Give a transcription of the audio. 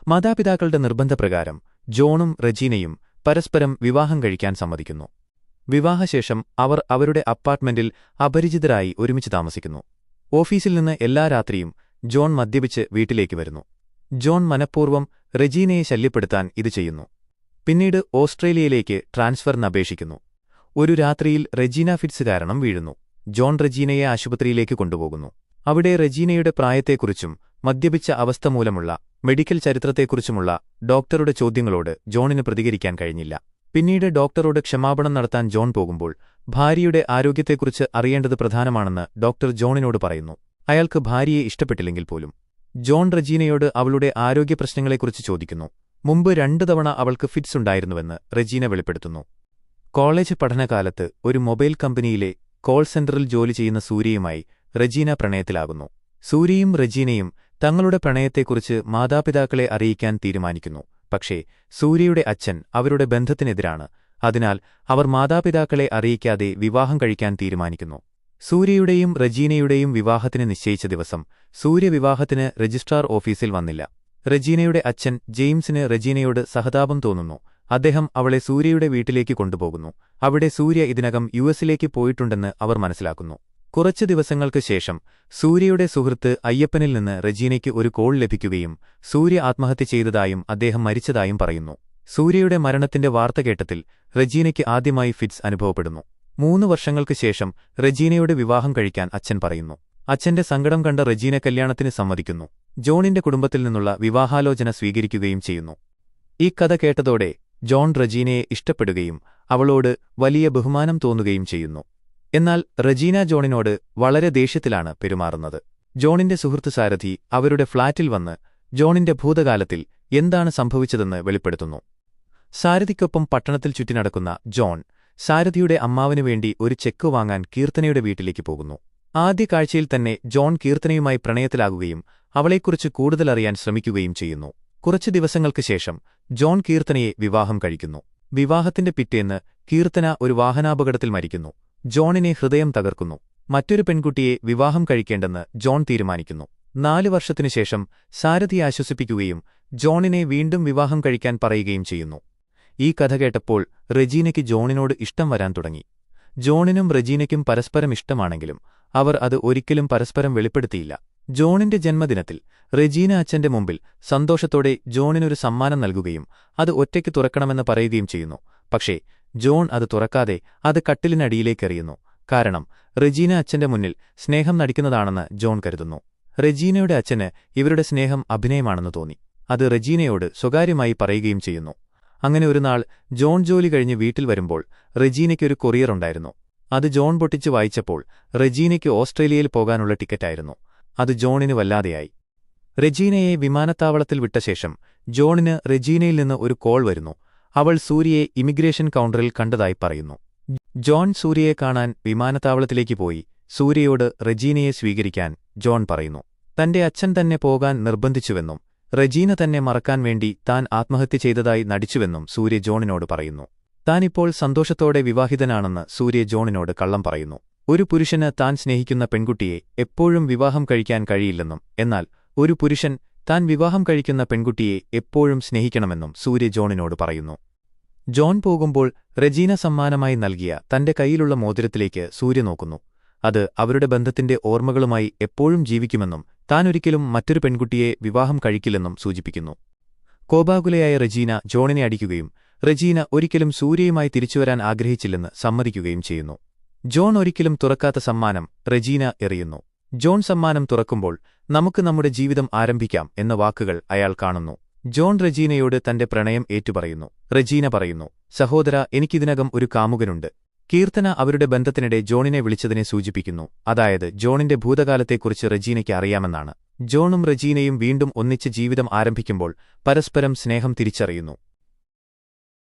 മാതാപിതാക്കളുടെ നിർബന്ധപ്രകാരം ജോണും റെജീനയും പരസ്പരം വിവാഹം കഴിക്കാൻ സമ്മതിക്കുന്നു. വിവാഹശേഷം അവർ അവരുടെ അപ്പാർട്ട്മെന്റിൽ അപരിചിതരായി ഒരുമിച്ച് താമസിക്കുന്നു. ഓഫീസിൽ നിന്ന് എല്ലാ രാത്രിയും ജോൺ മദ്യപിച്ച് വീട്ടിലേക്ക് വരുന്നു. ജോൺ മനഃപൂർവ്വം റെജീനയെ ശല്യപ്പെടുത്താൻ ഇത് ചെയ്യുന്നു. പിന്നീട് ഓസ്ട്രേലിയയിലേക്ക് ട്രാൻസ്ഫറിന് അപേക്ഷിക്കുന്നു. ഒരു രാത്രിയിൽ റെജീന ഫിറ്റ്സ് കാരണം വീഴുന്നു. ജോൺ റെജീനയെ ആശുപത്രിയിലേക്ക് കൊണ്ടുപോകുന്നു. അവിടെ റെജീനയുടെ പ്രായത്തെക്കുറിച്ചും മദ്യപിച്ച അവസ്ഥ മൂലമുള്ള മെഡിക്കൽ ചരിത്രത്തെക്കുറിച്ചുമുള്ള ഡോക്ടറുടെ ചോദ്യങ്ങളോട് ജോണിന് പ്രതികരിക്കാൻ കഴിഞ്ഞില്ല. പിന്നീട് ഡോക്ടറോട് ക്ഷമാപണം നടത്താൻ ജോൺ പോകുമ്പോൾ ഭാര്യയുടെ ആരോഗ്യത്തെക്കുറിച്ച് അറിയേണ്ടത് പ്രധാനമാണെന്ന് ഡോക്ടർ ജോണിനോട് പറയുന്നു. അയാൾക്ക് ഭാര്യയെ ഇഷ്ടപ്പെട്ടില്ലെങ്കിൽ പോലും. ജോൺ റെജീനയോട് അവളുടെ ആരോഗ്യപ്രശ്നങ്ങളെക്കുറിച്ച് ചോദിക്കുന്നു. മുമ്പ് 2 തവണ അവൾക്ക് ഫിറ്റ്സ് ഉണ്ടായിരുന്നുവെന്ന് റെജീന വെളിപ്പെടുത്തുന്നു. കോളേജ് പഠനകാലത്ത് ഒരു മൊബൈൽ കമ്പനിയിലെ കോൾ സെന്ററിൽ ജോലി ചെയ്യുന്ന സൂര്യയുമായി റെജീന പ്രണയത്തിലാകുന്നു. സൂര്യയും റെജീനയും തങ്ങളുടെ പ്രണയത്തെക്കുറിച്ച് മാതാപിതാക്കളെ അറിയിക്കാൻ തീരുമാനിക്കുന്നു. പക്ഷേ സൂര്യയുടെ അച്ഛൻ അവരുടെ ബന്ധത്തിനെതിരാണ്. അതിനാൽ അവർ മാതാപിതാക്കളെ അറിയിക്കാതെ വിവാഹം കഴിക്കാൻ തീരുമാനിക്കുന്നു. സൂര്യയുടെയും റെജീനയുടെയും വിവാഹത്തിന് നിശ്ചയിച്ച ദിവസം സൂര്യ വിവാഹത്തിന് രജിസ്ട്രാർ ഓഫീസിൽ വന്നില്ല. റെജീനയുടെ അച്ഛൻ ജെയിംസിന് റെജീനയോട് സഹതാപം തോന്നുന്നു. അദ്ദേഹം അവളെ സൂര്യയുടെ വീട്ടിലേക്ക് കൊണ്ടുപോകുന്നു. അവിടെ സൂര്യ ഇതിനകം യുഎസിലേക്ക് പോയിട്ടുണ്ടെന്ന് അവർ മനസ്സിലാക്കുന്നു. കുറച്ച് ദിവസങ്ങൾക്ക് ശേഷം സൂര്യയുടെ സുഹൃത്ത് അയ്യപ്പനിൽ നിന്ന് റെജീനയ്ക്ക് ഒരു കോൾ ലഭിക്കുകയും സൂര്യ ആത്മഹത്യ ചെയ്തതായും അദ്ദേഹം മരിച്ചതായും പറയുന്നു. സൂര്യയുടെ മരണത്തിന്റെ വാർത്ത കേട്ടതിൽ റെജീനയ്ക്ക് ആദ്യമായി ഫിറ്റ്സ് അനുഭവപ്പെടുന്നു. 3 വർഷങ്ങൾക്ക് ശേഷം റെജീനയുടെ വിവാഹം കഴിക്കാൻ അച്ഛൻ പറയുന്നു. അച്ഛന്റെ സങ്കടം കണ്ട റെജീന കല്യാണത്തിന് സമ്മതിക്കുന്നു. ജോണിന്റെ കുടുംബത്തിൽ നിന്നുള്ള വിവാഹാലോചന സ്വീകരിക്കുകയും ചെയ്യുന്നു. ഈ കഥ കേട്ടതോടെ ജോൺ റെജീനയെ ഇഷ്ടപ്പെടുകയും അവളോട് വലിയ ബഹുമാനം തോന്നുകയും ചെയ്യുന്നു. എന്നാൽ റെജീന ജോണിനോട് വളരെ ദേഷ്യത്തിലാണ് പെരുമാറുന്നത്. ജോണിന്റെ സുഹൃത്ത് സാരഥി അവരുടെ ഫ്ളാറ്റിൽ വന്ന് ജോണിന്റെ ഭൂതകാലത്തിൽ എന്താണ് സംഭവിച്ചതെന്ന് വെളിപ്പെടുത്തുന്നു. സാരഥിക്കൊപ്പം പട്ടണത്തിൽ ചുറ്റിനടക്കുന്ന ജോൺ സാരഥിയുടെ അമ്മാവനുവേണ്ടി ഒരു ചെക്ക് വാങ്ങാൻ കീർത്തനയുടെ വീട്ടിലേക്ക് പോകുന്നു. ആദ്യ കാഴ്ചയിൽ തന്നെ ജോൺ കീർത്തനയുമായി പ്രണയത്തിലാകുകയും അവളെക്കുറിച്ച് കൂടുതലറിയാൻ ശ്രമിക്കുകയും ചെയ്യുന്നു. കുറച്ച് ദിവസങ്ങൾക്ക് ശേഷം ജോൺ കീർത്തനയെ വിവാഹം കഴിക്കുന്നു. വിവാഹത്തിന്റെ പിറ്റേന്ന് കീർത്തന ഒരു വാഹനാപകടത്തിൽ മരിക്കുന്നു. ജോണിനെ ഹൃദയം തകർക്കുന്നു. മറ്റൊരു പെൺകുട്ടിയെ വിവാഹം കഴിക്കേണ്ടെന്ന് ജോൺ തീരുമാനിക്കുന്നു. 4 വർഷത്തിനുശേഷം സാരഥിയെ ആശ്വസിപ്പിക്കുകയും ജോണിനെ വീണ്ടും വിവാഹം കഴിക്കാൻ പറയുകയും ചെയ്യുന്നു. ഈ കഥ കേട്ടപ്പോൾ റെജീനയ്ക്ക് ജോണിനോട് ഇഷ്ടം വരാൻ തുടങ്ങി. ജോണിനും റെജീനയ്ക്കും പരസ്പരം ഇഷ്ടമാണെങ്കിലും അവർ അത് ഒരിക്കലും പരസ്പരം വെളിപ്പെടുത്തിയില്ല. ജോണിന്റെ ജന്മദിനത്തിൽ റെജീന അച്ഛന്റെ മുമ്പിൽ സന്തോഷത്തോടെ ജോണിനൊരു സമ്മാനം നൽകുകയും അത് ഒറ്റയ്ക്ക് തുറക്കണമെന്ന് പറയുകയും ചെയ്യുന്നു. പക്ഷേ ജോൺ അത് തുറക്കാതെ അത് കട്ടിലിനടിയിലേക്കെറിയുന്നു. കാരണം റെജീന അച്ഛന്റെ മുന്നിൽ സ്നേഹം നടിക്കുന്നതാണെന്ന് ജോൺ കരുതുന്നു. റെജീനയുടെ അച്ഛന് ഇവരുടെ സ്നേഹം അഭിനയമാണെന്ന് തോന്നി. അത് റെജീനയോട് സ്വകാര്യമായി പറയുകയും ചെയ്യുന്നു. അങ്ങനെ ഒരുനാൾ ജോൺ ജോലി കഴിഞ്ഞ് വീട്ടിൽ വരുമ്പോൾ റെജീനയ്ക്കൊരു കൊറിയർ ഉണ്ടായിരുന്നു. അത് ജോൺ പൊട്ടിച്ച് വായിച്ചപ്പോൾ റെജീനയ്ക്ക് ഓസ്ട്രേലിയയിൽ പോകാനുള്ള ടിക്കറ്റായിരുന്നു. അത് ജോണിന് വല്ലാതെയായി. റെജീനയെ വിമാനത്താവളത്തിൽ വിട്ട ശേഷം ജോണിന് റെജീനയിൽ നിന്ന് ഒരു കോൾ വരുന്നു. അവൾ സൂര്യയെ ഇമിഗ്രേഷൻ കൗണ്ടറിൽ കണ്ടതായി പറയുന്നു. ജോൺ സൂര്യയെ കാണാൻ വിമാനത്താവളത്തിലേക്ക് പോയി സൂര്യയോട് റെജീനയെ സ്വീകരിക്കാൻ ജോൺ പറയുന്നു. തന്റെ അച്ഛൻ തന്നെ പോകാൻ നിർബന്ധിച്ചുവെന്നും റെജീന തന്നെ മറക്കാൻ വേണ്ടി താൻ ആത്മഹത്യ ചെയ്തതായി നടിച്ചുവെന്നും സൂര്യ ജോണിനോട് പറയുന്നു. താനിപ്പോൾ സന്തോഷത്തോടെ വിവാഹിതനാണെന്ന് സൂര്യ ജോണിനോട് കള്ളം പറയുന്നു. ഒരു പുരുഷന് താൻ സ്നേഹിക്കുന്ന പെൺകുട്ടിയെ എപ്പോഴും വിവാഹം കഴിക്കാൻ കഴിയില്ലെന്നും എന്നാൽ ഒരു പുരുഷൻ താൻ വിവാഹം കഴിക്കുന്ന പെൺകുട്ടിയെ എപ്പോഴും സ്നേഹിക്കണമെന്നും സൂര്യ ജോണിനോട് പറയുന്നു. ജോൺ പോകുമ്പോൾ റെജീന സമ്മാനമായി നൽകിയ തന്റെ കൈയിലുള്ള മോതിരത്തിലേക്ക് സൂര്യ നോക്കുന്നു. അത് അവരുടെ ബന്ധത്തിന്റെ ഓർമ്മകളുമായി എപ്പോഴും ജീവിക്കുമെന്നും താനൊരിക്കലും മറ്റൊരു പെൺകുട്ടിയെ വിവാഹം കഴിക്കില്ലെന്നും സൂചിപ്പിക്കുന്നു. കോപാകുലയായ റെജീന ജോണിനെ അടിക്കുകയും റെജീന ഒരിക്കലും സൂര്യയുമായി തിരിച്ചുവരാൻ ആഗ്രഹിച്ചില്ലെന്ന് സമ്മതിക്കുകയും ചെയ്യുന്നു. ജോൺ ഒരിക്കലും തുറക്കാത്ത സമ്മാനം റെജീന എറിയുന്നു. ജോൺ സമ്മാനം തുറക്കുമ്പോൾ നമുക്ക് നമ്മുടെ ജീവിതം ആരംഭിക്കാം എന്ന വാക്കുകൾ അയാൾ കാണുന്നു. ജോൺ റെജീനയോട് തന്റെ പ്രണയം ഏറ്റുപറയുന്നു. റെജീന പറയുന്നു, സഹോദര, എനിക്കിതിനകം ഒരു കാമുകനുണ്ട്. കീർത്തന അവരുടെ ബന്ധത്തിനിടെ ജോണിനെ വിളിച്ചതിനെ സൂചിപ്പിക്കുന്നു. അതായത് ജോണിന്റെ ഭൂതകാലത്തെക്കുറിച്ച് റെജീനയ്ക്ക് അറിയാമെന്നാണ്. ജോണും റെജീനയും വീണ്ടും ഒന്നിച്ച് ജീവിതം ആരംഭിക്കുമ്പോൾ പരസ്പരം സ്നേഹം തിരിച്ചറിയുന്നു.